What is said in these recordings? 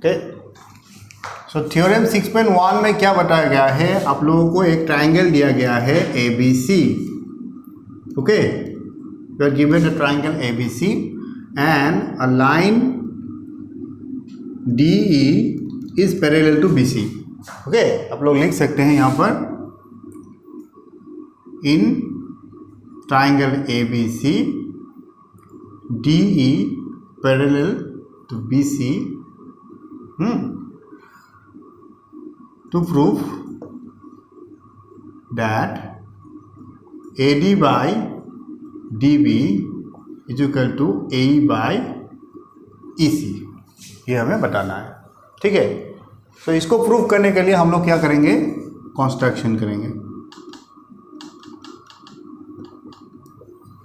Okay. So theorem 6.1 में क्या बताया गया है, आप लोगों को एक ट्राइंगल दिया गया है ABC। Okay, you are given a triangle ABC and a line DE is parallel to BC। Okay, आप लोग लिख सकते हैं यहाँ पर in triangle ABC DE parallel to BC to prove that AD by DB is equal to AE by EC, ये हमें बताना है। ठीक है, तो इसको प्रूव करने के लिए हम लोग क्या करेंगे, कंस्ट्रक्शन करेंगे।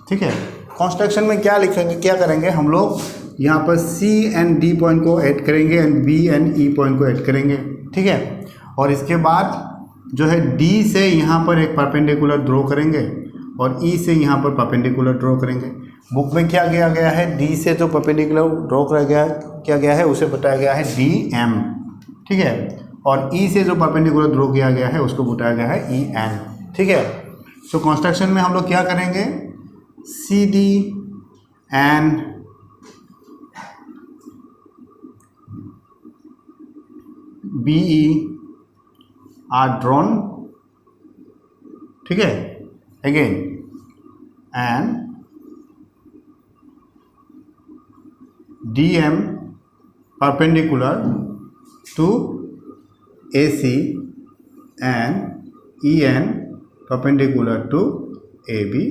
ठीक है, कंस्ट्रक्शन में क्या लिखेंगे, क्या करेंगे हम लोग, यहाँ पर C एंड D पॉइंट को ऐड करेंगे and B and E point को ऐड करेंगे। ठीक है, और इसके बाद जो है D से यहाँ पर एक परपेंडिकुलर ड्रॉ करेंगे और E से यहाँ पर परपेंडिकुलर ड्रॉ करेंगे। बुक में क्या किया गया है, D से जो परपेंडिकुलर ड्रॉ किया गया है उसे बताया गया है DM। ठीक है, और E से जो परपेंडिकुलर ड्रॉ किया गया है उसको बताया गया है EN। ठीक है, सो कंस्ट्रक्शन में हम लोग क्या करेंगे, CD and BE are drawn। ठीक है, again and DM perpendicular to AC and EN perpendicular to AB।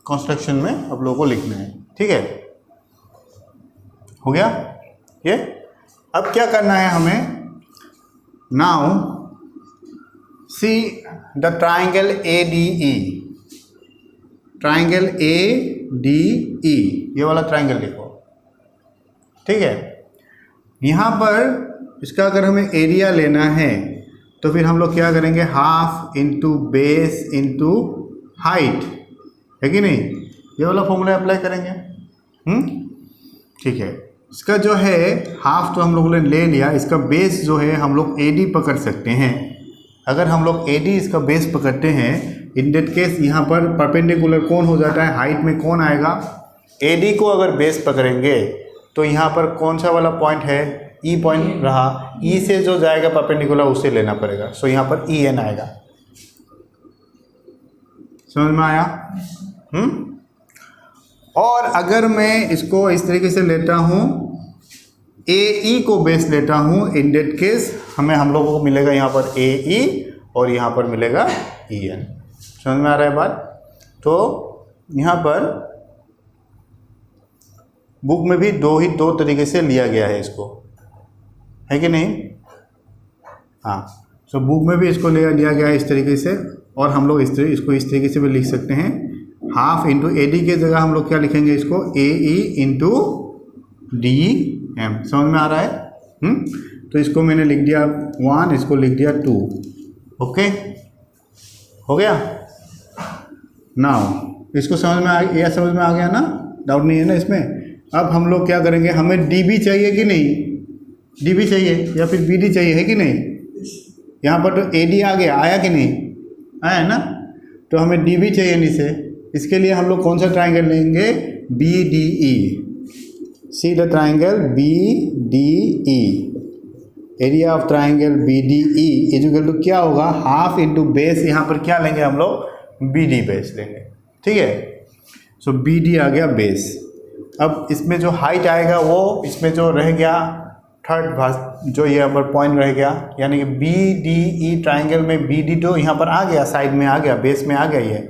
Construction में आप लोगों को लिखना है। ठीक है, हो गया ये। अब क्या करना है हमें, now see the triangle ADE, triangle ADE, ये वाला ट्राइंगल देखो। ठीक है, यहाँ पर इसका अगर हमें एरिया लेना है तो फिर हम लोग क्या करेंगे, half into base into height, है कि नहीं, ये वाला फॉर्मूला अप्लाई करेंगे। ठीक है, इसका जो है हाफ तो हम लोगों ने ले लिया, इसका बेस जो है हम लोग AD पकड़ सकते हैं। अगर हम लोग AD इसका बेस पकड़ते हैं, इन दैट केस यहाँ पर परपेंडिकुलर कौन हो जाता है, हाइट में कौन आएगा, AD को अगर बेस पकड़ेंगे तो यहाँ पर कौन सा वाला पॉइंट है, E पॉइंट रहा, E से जो जाएगा परपेंडिकुलर उसे लेना पड़ेगा। सो यहाँ पर EN आएगा। समझ में आया? और अगर मैं इसको इस तरीके से लेता हूँ, AE को बेस लेता हूँ, इन दैट केस हम लोगों को मिलेगा यहाँ पर AE और यहाँ पर मिलेगा EN। समझ में आ रहा है बात? तो यहाँ पर बुक में भी दो तरीके से लिया गया है इसको, है कि नहीं? हाँ, सो बुक में भी इसको लिया गया है इस तरीके से, और हम लोग इसको इस तरीके से भी लिख सकते हैं। हाफ इंटू AD के जगह हम लोग क्या लिखेंगे इसको, AE इंटू DM। समझ में आ रहा है? तो इसको मैंने लिख दिया 1, इसको लिख दिया 2। ओके, हो गया। नाउ इसको समझ में आ गया ना, डाउट नहीं है ना इसमें। अब हम लोग क्या करेंगे, हमें DB चाहिए कि नहीं, DB चाहिए या फिर BD चाहिए, है कि नहीं? यहाँ पर तो AD आया कि नहीं, आया ना, तो हमें DB चाहिए नीचे। इसके लिए हम लोग कौन सा ट्राइंगल लेंगे, BDE। See the triangle BDE, area of triangle BDE is equal to क्या होगा, हाफ इंटू बेस, यहाँ पर क्या लेंगे हम लोग, BD बेस लेंगे। ठीक है, सो BD आ गया बेस। अब इसमें जो हाइट आएगा वो इसमें जो रह गया थर्ड भाग, जो ये पर पॉइंट रह गया, यानी कि BDE ट्राइंगल में BD तो यहाँ पर आ गया, साइड में आ गया, बेस में आ गया ये।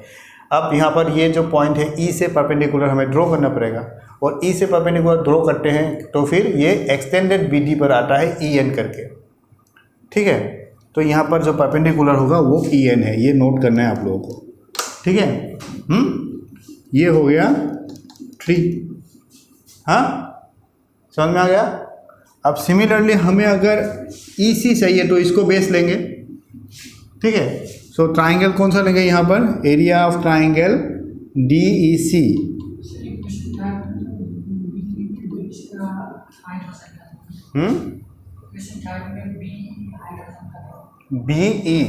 अब यहाँ पर ये जो पॉइंट है E से परपेंडिकुलर हमें ड्रॉ करना पड़ेगा, और E से परपेंडिकुलर ड्रॉ करते हैं तो फिर ये एक्सटेंडेड BD पर आता है EN करके। ठीक है, तो यहाँ पर जो परपेंडिकुलर होगा वो EN है, ये नोट करना है आप लोगों को। ठीक है, ये हो गया 3। हाँ, समझ में आ गया? अब सिमिलरली हमें अगर EC चाहिए तो इसको बेस लेंगे। ठीक है, सो ट्राइंगल कौन सा लेंगे यहाँ पर, area of triangle DEC। B E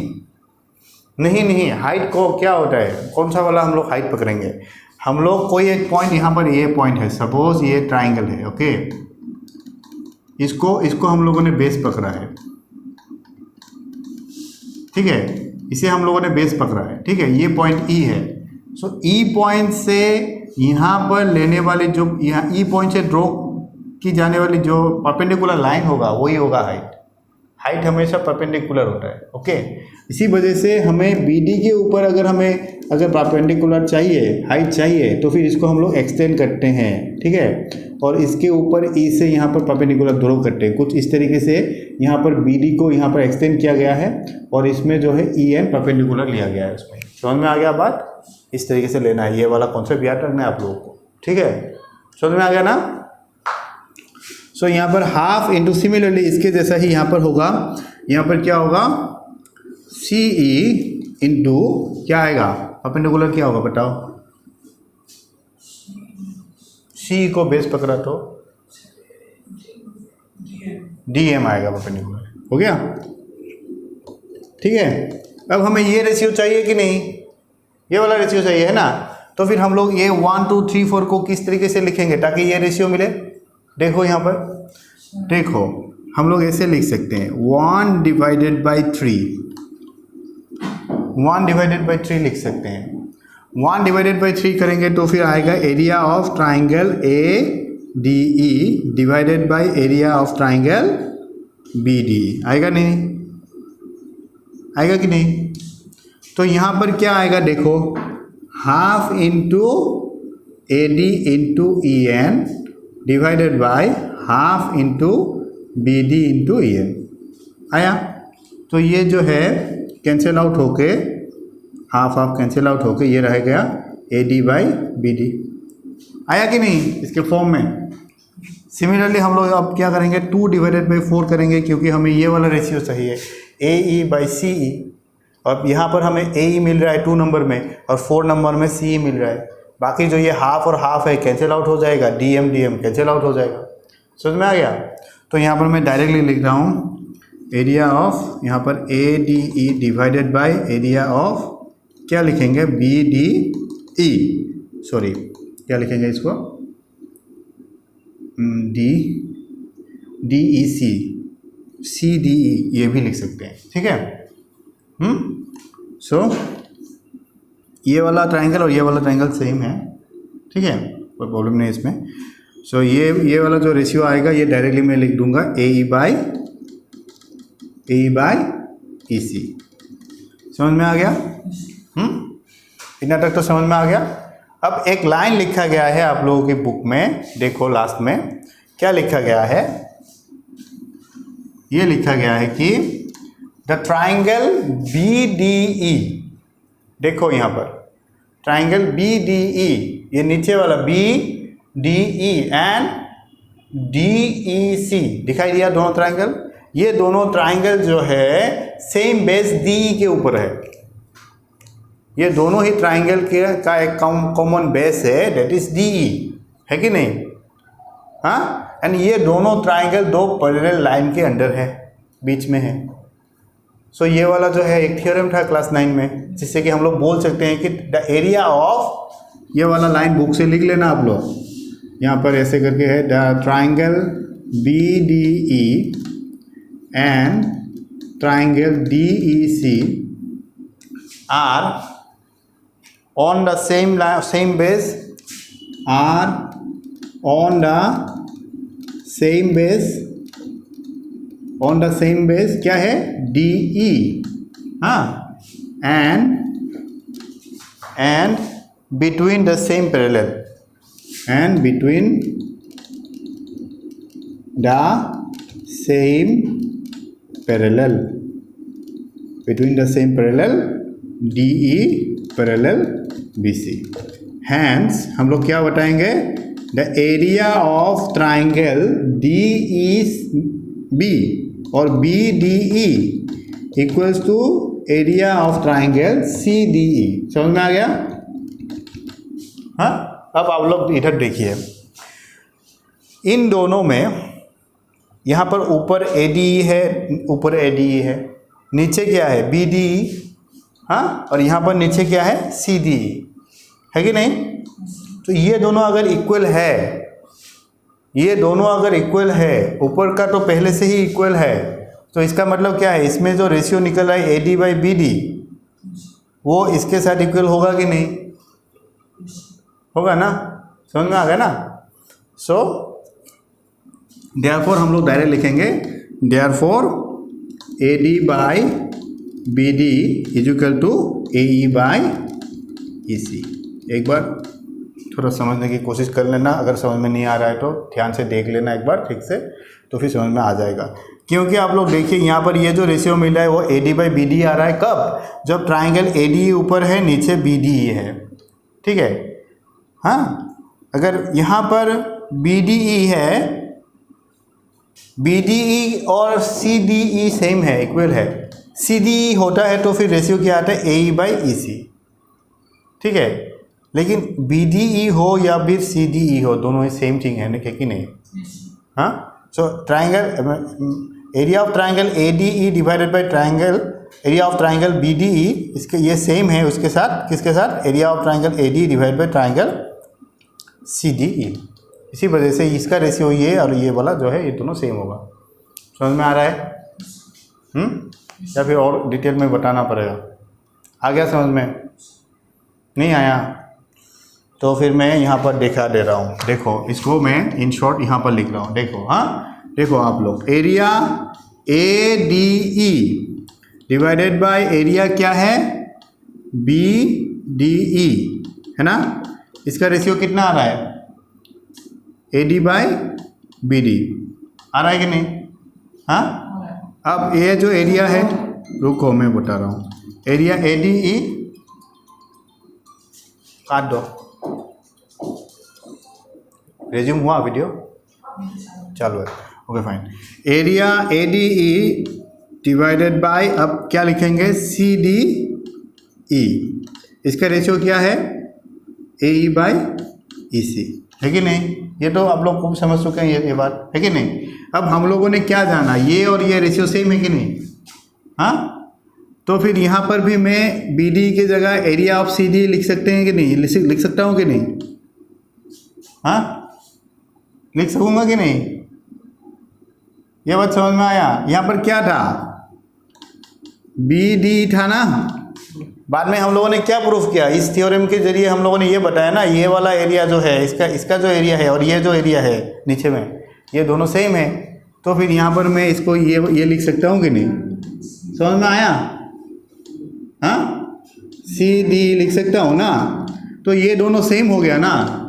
नहीं, हाइट को क्या होता है, कौन सा वाला हम लोग हाइट पकड़ेंगे? हम लोग कोई एक पॉइंट, यहाँ पर ये पॉइंट है, सपोज ये ट्राइंगल है, ओके, इसको हम लोगों ने बेस पकड़ा है, ठीक है, इसे हम लोगों ने बेस पकड़ा है, ठीक है, ये पॉइंट ई है। सो ई पॉइंट से यहाँ पर लेने वाली जो, यहाँ ई पॉइंट से ड्रॉ की जाने वाली जो परपेंडिकुलर लाइन होगा वही होगा हाइट। हाइट हमेशा परपेंडिकुलर होता है, ओके। इसी वजह से हमें बी डी के ऊपर अगर परपेंडिकुलर चाहिए, हाइट चाहिए, तो फिर इसको हम लोग एक्सटेंड करते हैं, ठीक है, और इसके ऊपर ई से यहाँ पर परपेंडिकुलर ड्रॉ करते हैं। कुछ इस तरीके से यहाँ पर बी डी को यहाँ पर एक्सटेंड किया गया है और इसमें जो है ई एन परपेंडिकुलर लिया गया है। उसमें समझ में आ गया बात? इस तरीके से लेना है, ये वाला कॉन्सेप्ट याद रखना है आप लोगों को, ठीक है, समझ में आ गया ना? सो यहाँ पर हाफ इंटू, सिमिलरली इसके जैसा ही यहाँ पर होगा, यहाँ पर क्या होगा, सी ई इंटू क्या आएगा, परपेंडिकुलर क्या होगा बताओ? सी को बेस पकड़ा तो डी एम आएगा परपेंडिकुलर, हो गया, ठीक है। अब हमें ये रेशियो चाहिए कि नहीं, ये वाला रेशियो चाहिए है ना, तो फिर हम लोग ये 1 2 3 4 को किस तरीके से लिखेंगे ताकि ये रेशियो मिले? देखो यहाँ पर, देखो हम लोग ऐसे लिख सकते हैं 1 डिवाइडेड बाई 3, 1 डिवाइडेड बाई 3 लिख सकते हैं। 1 डिवाइडेड बाई 3 करेंगे तो फिर आएगा area of triangle A D E divided by area of triangle B D. आएगा नहीं? आएगा कि नहीं? तो यहाँ पर क्या आएगा देखो, half into A D into E N divided by half into B D into E N. आया? तो ये जो है कैंसिल आउट होके, हाफ हाफ कैंसिल आउट होके ये रह गया A D by B D. आया कि नहीं इसके फॉर्म में? सिमिलरली हम लोग अब क्या करेंगे, 2 डिवाइडेड बाई 4 करेंगे क्योंकि हमें ये वाला रेशियो चाहिए, ए ई बाई सी ई। और यहाँ पर हमें ए ई मिल रहा है 2 नंबर में और 4 नंबर में सी ई मिल रहा है। बाकी जो ये हाफ और हाफ है कैंसिल आउट हो जाएगा, डी एम कैंसिल आउट हो जाएगा। समझ में आ गया? तो यहाँ पर मैं डायरेक्टली लिख रहा हूँ एरिया ऑफ, यहाँ पर ए D E divided by area of, क्या लिखेंगे, बी डी ई, सॉरी क्या लिखेंगे इसको, डी ई सी, सी डी ई, ये भी लिख सकते हैं, ठीक है। सो ये वाला ट्रायंगल और ये वाला ट्रायंगल सेम है, ठीक है, कोई प्रॉब्लम नहीं इसमें। सो ये वाला जो रेशियो आएगा ये डायरेक्टली मैं लिख दूंगा ए ई बाई ई सी। समझ में आ गया? इतना तक तो समझ में आ गया। अब एक लाइन लिखा गया है आप लोगों की बुक में, देखो लास्ट में क्या लिखा गया है, ये लिखा गया है कि the triangle B D E, देखो यहाँ पर ट्राइंगल बी डी ई, ये नीचे वाला B D E and D E C दिखाई दिया, दोनों ट्राइंगल, ये दोनों ट्राइंगल जो है सेम बेस डी ई के ऊपर है। ये दोनों ही ट्राइंगल का एक कॉमन बेस है, दैट इज डी ई, है कि नहीं? हाँ, एंड ये दोनों ट्राइंगल 2 पैरेलल लाइन के अंदर है, बीच में है। सो ये वाला जो है एक थ्योरम था क्लास 9 में, जिससे कि हम लोग बोल सकते हैं कि द एरिया ऑफ, ये वाला लाइन बुक से लिख लेना आप लोग, यहाँ पर ऐसे करके है, the triangle B D E and triangle D E C are on the same base, are on the same base, on the same base क्या है, डी ई, हाँ, and between the same parallel, and between the same parallel, between the same parallel D E parallel B C. Hence हम लोग क्या बताएंगे, the area of triangle D E B और B D E equals to area of triangle C D E. समझ में आ गया? हाँ, अब आप लोग इधर देखिए, इन दोनों में यहाँ पर ऊपर ADE है, ऊपर ADE है, नीचे क्या है BDE, हाँ, और यहाँ पर नीचे क्या है CDE, है कि नहीं। तो ये दोनों अगर इक्वल है, ये दोनों अगर इक्वल है, ऊपर का तो पहले से ही इक्वल है, तो इसका मतलब क्या है, इसमें जो रेशियो निकल रहा है AD/BD वो इसके साथ इक्वल होगा कि नहीं, होगा ना, समझ में आ गया ना। सो देयरफॉर हम लोग डायरेक्ट लिखेंगे therefore AD/BD is equal to AE/EC। एक बार थोड़ा समझने की कोशिश कर लेना, अगर समझ में नहीं आ रहा है तो ध्यान से देख लेना एक बार ठीक से, तो फिर समझ में आ जाएगा। क्योंकि आप लोग देखिए यहाँ पर ये जो रेशियो मिला है वो AD/BD आ रहा है कब, जब ट्राइंगल ADE ऊपर है नीचे BDE है, ठीक है। हाँ, अगर यहाँ पर BDE है, BDE और CDE सेम है, इक्वल है, CDE होता है तो फिर रेशियो क्या आता है AE/EC, ठीक है। लेकिन BDE हो या फिर CDE हो, दोनों ही सेम थिंग है कि नहीं। हाँ, so triangle area of triangle ADE divided by triangle area of triangle BDE, इसके ये सेम है उसके साथ, किसके साथ, area of triangle ADE divided by triangle CDE। इसी वजह से इसका रेशियो ये और ये वाला जो है ये दोनों सेम होगा। समझ में आ रहा है? या फिर और डिटेल में बताना पड़ेगा? आ गया समझ में? नहीं आया तो फिर मैं यहाँ पर दिखा दे रहा हूँ। देखो इसको मैं इन शॉर्ट यहाँ पर लिख रहा हूँ। देखो, हाँ देखो आप लोग, area ADE divided by area क्या है BDE, है ना। इसका रेशियो कितना आ रहा है AD/BD आ रहा है कि नहीं। हाँ, अब ये जो एरिया है, रुको मैं बता रहा हूँ, एरिया ADE काट दो, रेज्यूम हुआ वीडियो चालू है, okay fine. Area ADE divided by, अब क्या लिखेंगे CDE, इसका रेशियो क्या है AE/EC, है कि नहीं। ये तो आप लोग खूब समझ चुके हैं ये बात, है कि नहीं। अब हम लोगों ने क्या जाना, ये और ये रेशियो सेम है कि नहीं। हाँ, तो फिर यहाँ पर भी मैं BD की जगह एरिया ऑफ CD लिख सकते हैं कि नहीं, लिख सकता हूँ कि नहीं। हाँ, लिख सकूँगा कि नहीं, ये बात समझ में आया। यहाँ पर क्या था, BD था ना। बाद में हम लोगों ने क्या प्रूफ किया, इस थ्योरम के जरिए हम लोगों ने ये बताया ना, ये वाला एरिया जो है, इसका जो एरिया है और ये जो एरिया है नीचे में, ये दोनों सेम है। तो फिर यहाँ पर मैं इसको ये लिख सकता हूँ कि नहीं, समझ में आया। हाँ, CD लिख सकता हूँ ना, तो ये दोनों सेम हो गया ना।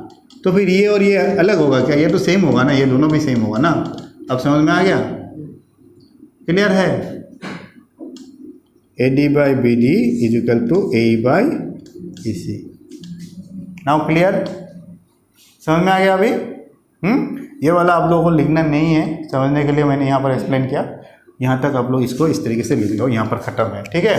तो फिर ये और ये अलग होगा क्या, ये तो सेम होगा ना, ये दोनों भी सेम होगा ना। अब समझ में आ गया, क्लियर है। AD/BD is equal to AE/EC। Now clear, समझ में आ गया अभी। ये वाला आप लोगों को लिखना नहीं है, समझने के लिए मैंने यहाँ पर एक्सप्लेन किया। यहाँ तक आप लोग इसको इस तरीके से लिख लो, यहाँ पर ख़त्म है, ठीक है।